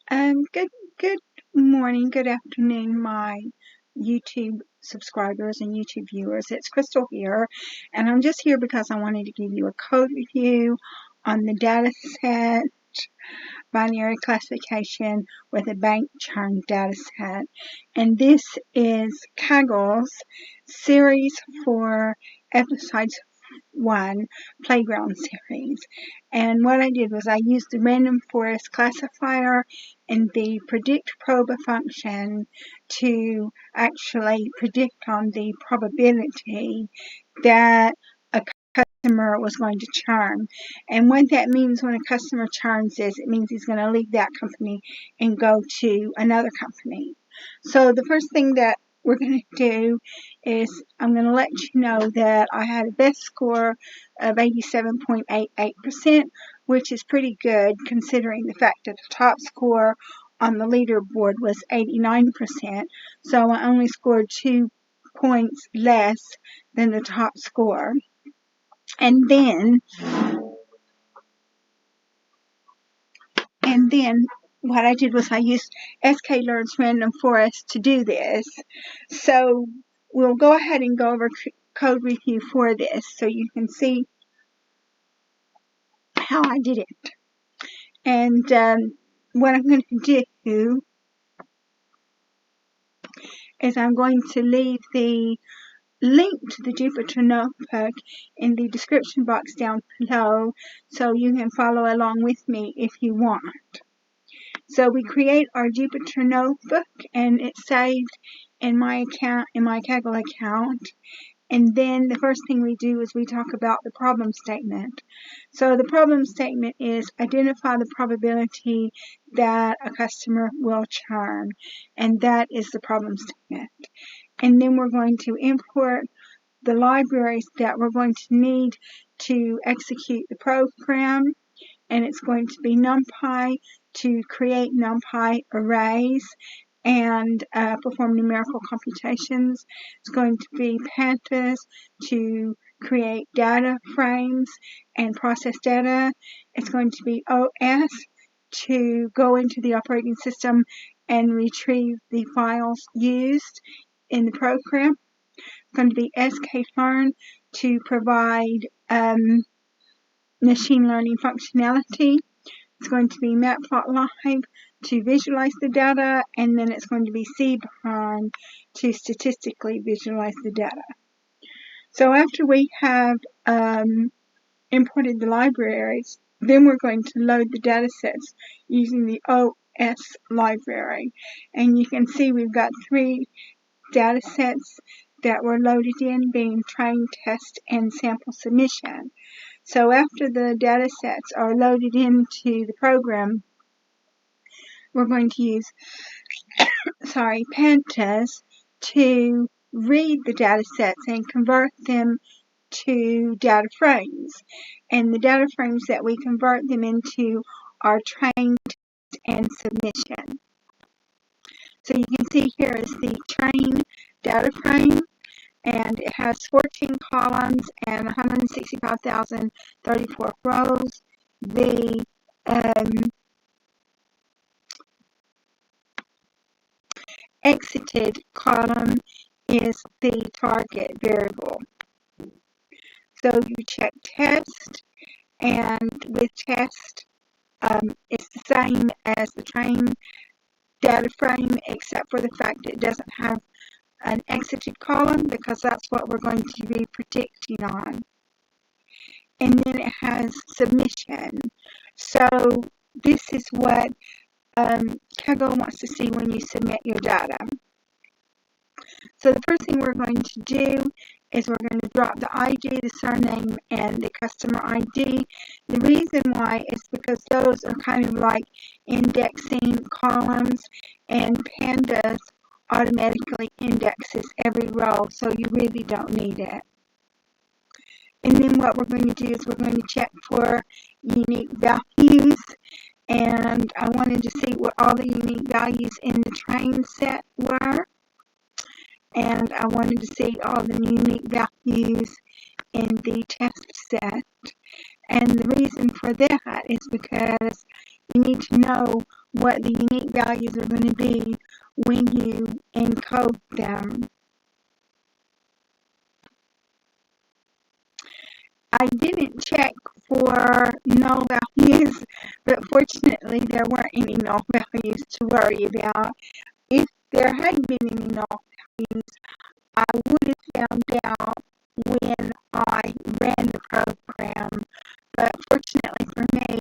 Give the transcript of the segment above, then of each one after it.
Good morning, good afternoon, my YouTube subscribers and YouTube viewers. It's Crystal here, and I'm just here because I wanted to give you a code review on the data set binary classification with a bank churn data set. And this is Kaggle's series for episodes 1 playground series. And what I did was I used the random forest classifier and the predict proba function to actually predict on the probability that a customer was going to churn. And what that means when a customer churns is it means he's going to leave that company and go to another company. So the first thing that we're going to do is I'm going to let you know that I had a best score of 87.88%, which is pretty good considering the fact that the top score on the leaderboard was 89%. So I only scored 2 points less than the top score. And then what I did was I used sklearn's random forest to do this. So we'll go ahead and go over code review for this so you can see how I did it. And what I'm going to do is I'm going to leave the link to the Jupyter notebook in the description box down below so you can follow along with me if you want. So we create our Jupyter notebook and it's saved in my account, in my Kaggle account. And then the first thing we do is we talk about the problem statement. So the problem statement is identify the probability that a customer will churn. And that is the problem statement. And then we're going to import the libraries that we're going to need to execute the program. And it's going to be NumPy to create NumPy arrays and perform numerical computations. It's going to be Pandas to create data frames and process data. It's going to be OS to go into the operating system and retrieve the files used in the program. It's going to be sklearn to provide machine learning functionality. It's going to be matplotlib to visualize the data, and then it's going to be cbind to statistically visualize the data. So after we have imported the libraries, then we're going to load the data sets using the OS library. And you can see we've got 3 data sets that were loaded in, being train, test, and sample submission. So after the data sets are loaded into the program, we're going to use Pandas to read the data sets and convert them to data frames. And the data frames that we convert them into are train, test, and submission. So you can see here is the train data frame. And it has 14 columns and 165,034 rows. The exited column is the target variable. So you check test, and with test, it's the same as the train data frame, except for the fact that it doesn't have an exited column because that's what we're going to be predicting on. And then it has submission. So this is what Kaggle wants to see when you submit your data. So the first thing we're going to do is we're going to drop the ID, the surname, and the customer ID. The reason why is because those are kind of like indexing columns, and Pandas automatically indexes every row, so you really don't need it. And then what we're going to do is we're going to check for unique values, and I wanted to see what all the unique values in the train set were, and I wanted to see all the unique values in the test set. And the reason for that is because you need to know what the unique values are going to be when you encode them. I didn't check for null values, but fortunately there weren't any null values to worry about. If there had been any null values, I would have found out when I ran the program, but fortunately for me,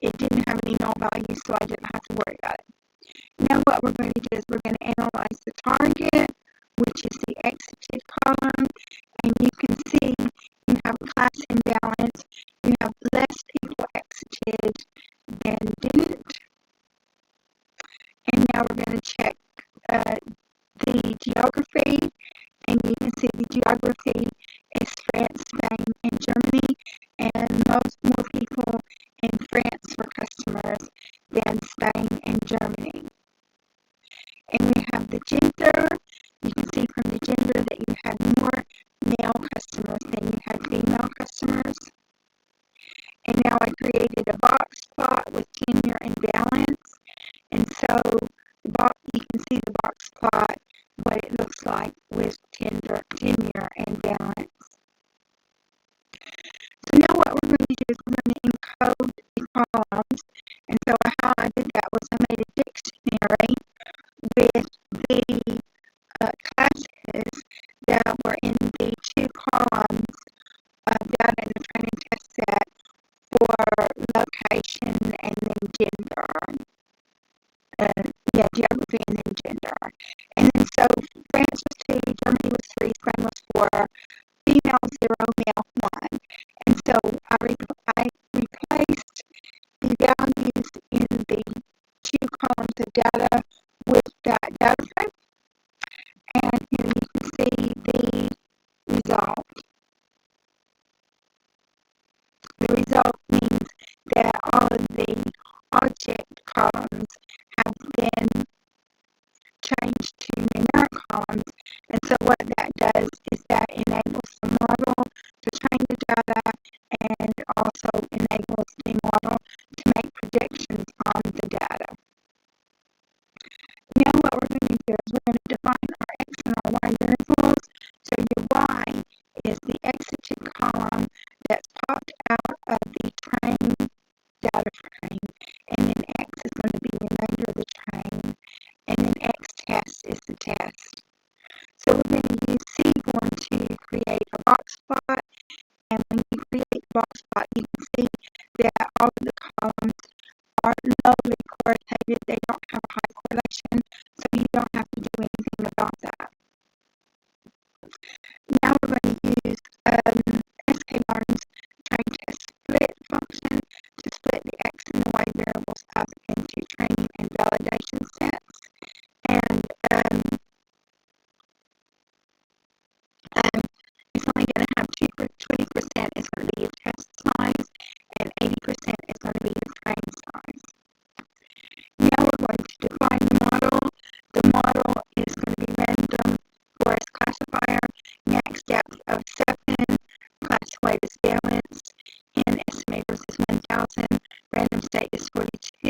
it didn't have any null values, so I didn't have to worry about it. Now what we're going to do is we're going to analyze the target, which is the exited column, and you can see you have class imbalance. You have less people exited than didn't. And now we're going to check the geography, and you can see the geography is France, Spain, and Germany, and most more people in France for customers than Spain and Germany. And we have the gender. You can see from the gender that you had more male customers than you had female customers. And now I created a box plot with tenure and balance. And so you can see the box plot, what it looks like with tenure and balance. So now what we're going to do is we're going to encode the columns. And so how I did that was I made a dictionary with the classes that were in the two columns of data in the training test set for location and then gender. Geography and then gender. And then so France was 2, Germany was 3, Spain was 4, female 0, male 1. And so I replaced the values in the two columns of data with that data frame. And here you can see the result. The result means that all of the object columns have been changed to numeric columns. And so what that does is that enables the model to train the data and also enables the model to make predictions on the data. Now what we're going to do is we're going to define our x and our y variables. So your y is the exited column that's popped out of the train data frame, and then x is going to be the remainder of the train, and then x test is the test. So we're going to use C1 to create a box plot, and when you create the box plot, you can see that all of the columns are lowly correlated. They don't have a high correlation, so you don't have to do anything about that. Now we're going to use sklearn's train test split function to split the x and the y variables up into training and validation sets. And it's only going to have 20% is going to be your test size, and 80% is going to be your train size. Now we're going to define the model. The model is going to be random forest classifier, max depth of 7, class weight is balanced, n estimators is 1,000, random state is 42,